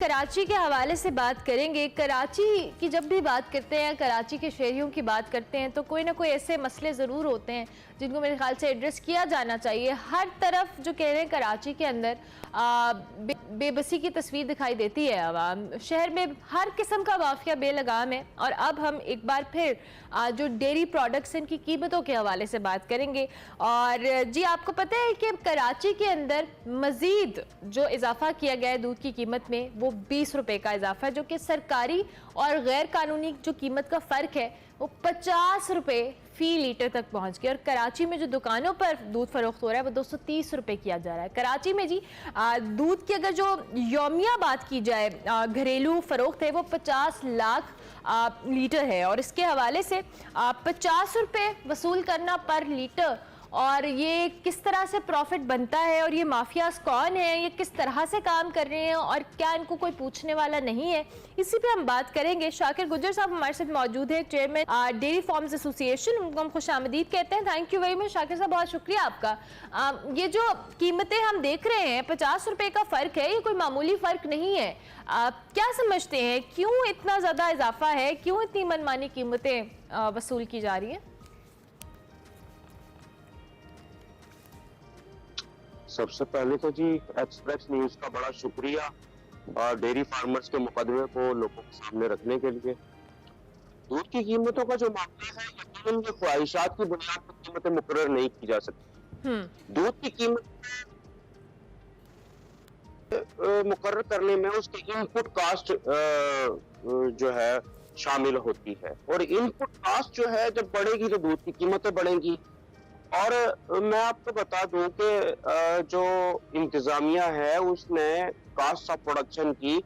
कराची के हवाले से बात करेंगे। कराची की जब भी बात करते हैं, कराची के शहरियों की बात करते हैं तो कोई ना कोई ऐसे मसले ज़रूर होते हैं जिनको मेरे ख्याल से एड्रेस किया जाना चाहिए। हर तरफ जो कह रहे हैं कराची के अंदर बेबसी की तस्वीर दिखाई देती है। आवाम शहर में हर किस्म का वाफिया बेलगाम है। और अब हम एक बार फिर जो डेयरी प्रोडक्ट्स हैं इनकी कीमतों के हवाले से बात करेंगे। और जी आपको पता है कि कराची के अंदर मज़ीद जो इजाफा किया गया है दूध की कीमत में वो 20 रुपए का इजाफा है, जो कि सरकारी और गैर कानूनी जो कीमत का फ़र्क है वो 50 रुपए फी लीटर तक पहुंच गया। और कराची में जो दुकानों पर दूध फरोख्त हो रहा है वो 230 रुपए किया जा रहा है। कराची में जी दूध की अगर जो यौमिया बात की जाए घरेलू फरोख्त है वो 50 लाख लीटर है। और इसके हवाले से 50 रुपए वसूल करना पर लीटर, और ये किस तरह से प्रॉफिट बनता है और ये माफियाज कौन है, ये किस तरह से काम कर रहे हैं और क्या इनको कोई पूछने वाला नहीं है, इसी पे हम बात करेंगे। शाकिर गुज्जर साहब हमारे साथ मौजूद है, चेयरमैन डेयरी फार्म्स एसोसिएशन, उनको हम खुशामदीद कहते हैं। Thank you very much Shakir साहब, बहुत शुक्रिया आपका। ये जो कीमतें हम देख रहे हैं 50 रुपए का फ़र्क है, ये कोई मामूली फ़र्क नहीं है। क्या समझते हैं क्यों इतना ज़्यादा इजाफा है, क्यों इतनी मनमानी कीमतें वसूल की जा रही हैं? सबसे पहले तो जी एक्सप्रेस न्यूज का बड़ा शुक्रिया और डेयरी फार्मर्स के मुकदमे को लोगों के सामने रखने के लिए। दूध की कीमतों का जो मामला है, यकीनन ये ख्वाहिशात की बुनियाद पर कीमतें मुकर्रर नहीं की जा सकती। दूध की कीमत मुकर्रर करने में उसके इनपुट कास्ट जो है शामिल होती है, और इनपुट कास्ट जो है जब बढ़ेगी तो दूध की कीमतें बढ़ेंगी। और मैं आपको बता दूं कि जो इंतजामिया है उसने कास्ट ऑफ प्रोडक्शन की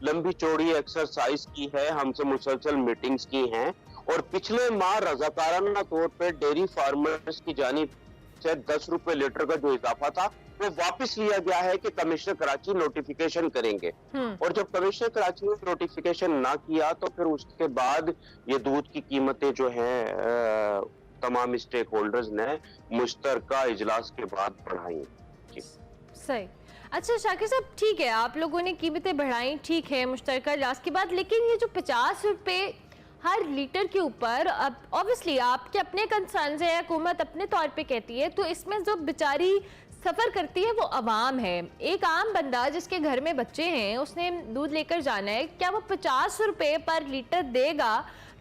लंबी चौड़ी एक्सरसाइज की है, हमसे मुसलसल मीटिंग्स की हैं, और पिछले माह रजाकाराना तौर पे डेयरी फार्मर्स की जानिब से 10 रुपए लीटर का जो इजाफा था वो वापस लिया गया है कि कमिश्नर कराची नोटिफिकेशन करेंगे। और जब कमिश्नर कराची ने नोटिफिकेशन ना किया तो फिर उसके बाद ये दूध की कीमतें जो हैं तमाम स्टेक होल्डर्स ने मुश्तरका इजलास के बाद बढ़ाई। सही। अच्छा शाकिर साहब, ठीक है आप लोगों ने कीमतें बढ़ाई, ठीक है मुश्तरका इजलास के बाद, लेकिन ये जो 50 रुपए हर लीटर के ऊपर, अब ऑब्वियसली आपके अपने कंसर्न है, हुकूमत अपने तौर पे कहती है, तो इसमें जो बेचारी सफ़र करती है वो अवाम है। एक आम बंदा जिसके घर में बच्चे हैं उसने दूध लेकर जाना है, क्या वो 50 रुपए पर लीटर देगा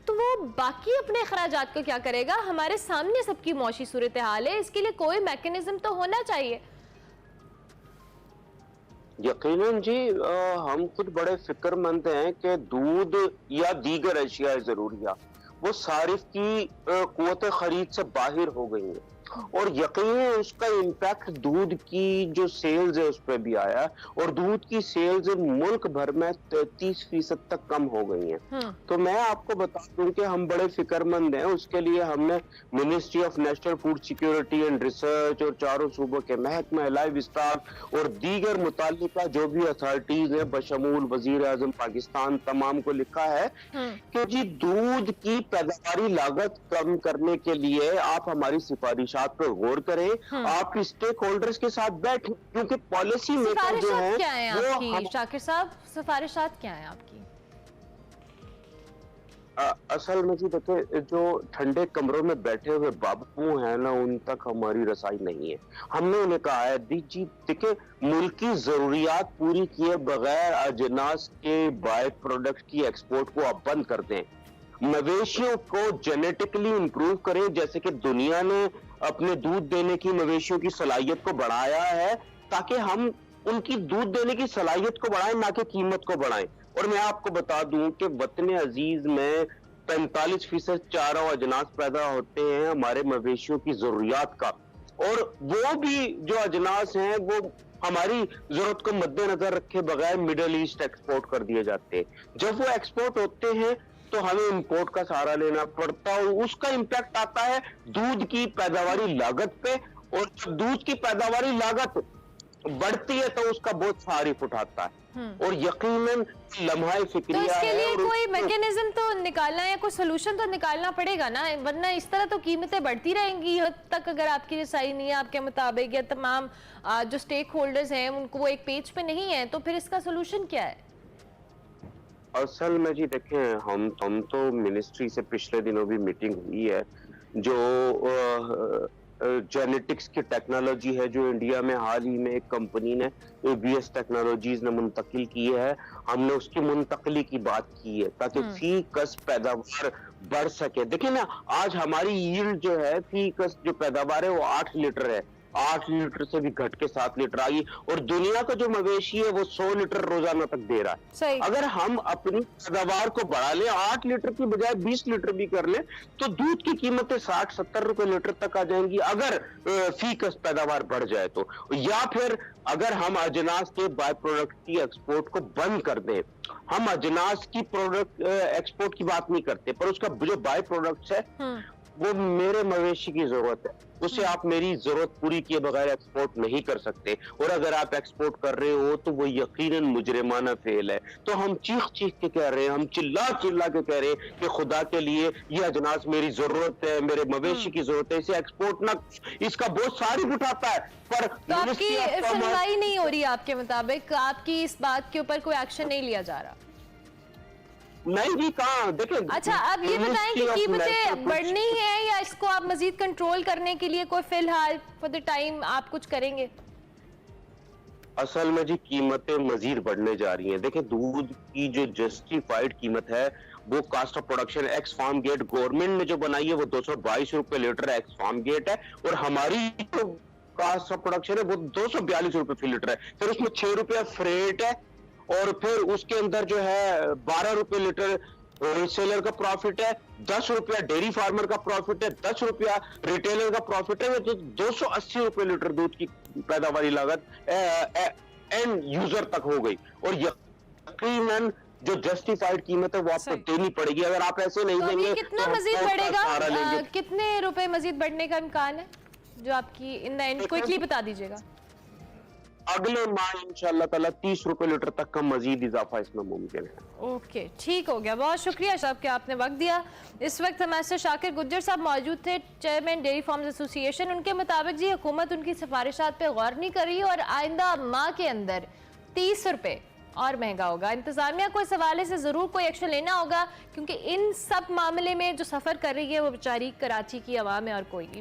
तो वो बाकी अपने अखराजात को क्या करेगा? हमारे सामने सबकी मौशी सूरत हाल है, इसके लिए कोई मैकेनिज्म तो होना चाहिए। यकीनन जी, हम खुद बड़े फिक्रमंद हैं कि दूध या दीगर अशिया ज़रूरिया वो सारिफ की कुव्वत खरीद से बाहर हो गई है, और यकीनन उसका इम्पैक्ट दूध की जो सेल्स है उस पर भी आया, और दूध की सेल्स मुल्क भर में 30% तक कम हो गई हैं। तो मैं आपको बता दूं कि हम बड़े फिक्रमंद हैं। उसके लिए हमने ministry of national food security and research और चारों सूबों के महकमा लाइव स्टॉक और दीगर मुताल्लिका जो भी अथॉरिटीज हैं बशमूल वजीर आजम पाकिस्तान तमाम को लिखा है कि जी दूध की पैदावारी लागत कम करने के लिए आप हमारी सिफारिश पर गौर करें, आप स्टेक होल्डर्स के साथ बैठें, क्योंकि पॉलिसी मेकर जो है क्या है आपकी? शाकिर साहब सिफारिशात क्या है आपकी? असल में जी देखिए, जो ठंडे कमरों में बैठे हुए बाबू हैं ना, उन तक हमारी रसाई नहीं है। हमने उन्हें कहा है जी देखिए, मुल्क की जरूरियात पूरी किए बगैर अजनास के बाय प्रोडक्ट की एक्सपोर्ट को आप बंद कर दें, मवेशियों को जेनेटिकली इंप्रूव करें, जैसे कि दुनिया ने अपने दूध देने की मवेशियों की सलाहियत को बढ़ाया है, ताकि हम उनकी दूध देने की सलाहियत को बढ़ाएं, ना कि कीमत को बढ़ाएं। और मैं आपको बता दूं कि वतन अजीज में 45% चारा और अजनास पैदा होते हैं हमारे मवेशियों की जरूरियात का, और वो भी जो अजनास हैं वो हमारी जरूरत को मद्देनजर रखे बगैर मिडल ईस्ट एक्सपोर्ट कर दिए जाते हैं। जब वो एक्सपोर्ट होते हैं तो हमें इंपोर्ट का सहारा लेना पड़ता है, और उसका इंपैक्ट आता है दूध की पैदावारी लागत पे, और जब दूध की पैदावारी लागत बढ़ती है तो उसका बहुत सारिफ उठाता है, और यकीनन लम्हा फिक्रिया तो इसके लिए कोई तो मैकेनिज्म तो निकालना है, कोई सोल्यूशन तो निकालना पड़ेगा ना, वरना इस तरह तो कीमतें बढ़ती रहेंगी हद तक अगर आपकी रसाई नहीं है आपके मुताबिक, या तमाम जो स्टेक होल्डर्स हैं उनको वो एक पेज पे नहीं है, तो फिर इसका सोल्यूशन क्या है? असल में जी देखें, हम तो मिनिस्ट्री से पिछले दिनों भी मीटिंग हुई है। जो जेनेटिक्स की टेक्नोलॉजी है जो इंडिया में हाल ही में एक कंपनी ने एबीएस टेक्नोलॉजीज ने मुंतकिल की है, हमने उसकी मुंतकली की बात की है ताकि फी कस पैदावार बढ़ सके। देखिए ना, आज हमारी यील्ड जो है फी कस जो पैदावार है वो 8 लीटर है, 8 लीटर से भी घट के 7 लीटर आई, और दुनिया का जो मवेशी है वो 100 लीटर रोजाना तक दे रहा है। सही। अगर हम अपनी पैदावार को बढ़ा लें, 8 लीटर की बजाय 20 लीटर भी कर लें, तो दूध की कीमतें 60-70 रुपए लीटर तक आ जाएंगी, अगर फी कस पैदावार बढ़ जाए तो। या फिर अगर हम अजनास के बाय प्रोडक्ट की एक्सपोर्ट को बंद कर दें, हम अजनास की प्रोडक्ट एक्सपोर्ट की बात नहीं करते, पर उसका जो बाय प्रोडक्ट है वो मेरे मवेशी की जरूरत है, उसे आप मेरी जरूरत पूरी किए बगैर एक्सपोर्ट नहीं कर सकते, और अगर आप एक्सपोर्ट कर रहे हो तो वो यकीनन मुजरिमाना फेल है। तो हम चीख चीख के कह रहे हैं, हम चिल्ला चिल्ला के कह रहे हैं कि खुदा के लिए ये अजनास मेरी जरूरत है, मेरे मवेशी की जरूरत है, इसे एक्सपोर्ट ना, इसका बोझ सारी उठाता है। पर तो आपकी सुनवाई नहीं हो रही, आपके मुताबिक आपकी इस बात के ऊपर कोई एक्शन नहीं लिया जा रहा? नहीं जी, कहाँ देखें। अच्छा, अब ये बताएं कि कीमतें बढ़नी है या इसको आप मजीद कंट्रोल करने के लिए कोई फिलहाल फॉर द टाइम आप कुछ करेंगे? असल में जी कीमतें मजीद बढ़ने जा रही हैं। देखिए, दूध की जो जस्टिफाइड कीमत है वो cost of production ex farm gate government ने जो बनाई है वो 222 रुपए लीटर एक्स फार्म गेट है, और हमारी जो कास्ट ऑफ प्रोडक्शन है वो 242 रुपए फी लीटर है। फिर उसमें 6 रुपया फ्रेट है, और फिर उसके अंदर जो है 12 रुपए लीटर होलसेलर का प्रॉफिट है, 10 रुपया डेयरी फार्मर का प्रॉफिट है, 10 रुपया रिटेलर का प्रॉफिट है, तो 280 रुपए लीटर दूध की पैदावारी लागत एंड यूजर तक हो गई। और यकीनन जो जस्टिफाइड कीमत है वो आपको देनी पड़ेगी, अगर आप ऐसे नहीं देंगे कितना तो मजीद बढ़ेगा? कितने रुपए मजीद बढ़ने का इम्कान है जो आपकी इन द एंड क्विकली बता दीजिएगा? अगले माह इंशाल्लाह ताला 30 रुपए लीटर तक का मजीद इजाफा इसमें मुमकिन है। ओके, ठीक हो गया, बहुत शुक्रिया साहब कि आपने वक्त दिया। इस वक्त हमारे साथ शाकिर गुज्जर साहब मौजूद थे, चेयरमैन डेयरी फार्म्स एसोसिएशन। उनके मुताबिक जी हुकूमत उनकी सिफारिशात पे गौर नहीं कर रही और आइंदा माह के अंदर 30 रुपए और महंगा होगा। इंतजामिया को इस हवाले से जरूर कोई एक्शन लेना होगा, क्योंकि इन सब मामले में जो सफर कर रही है वो बेचारी कराची की आवाम है और कोई नहीं।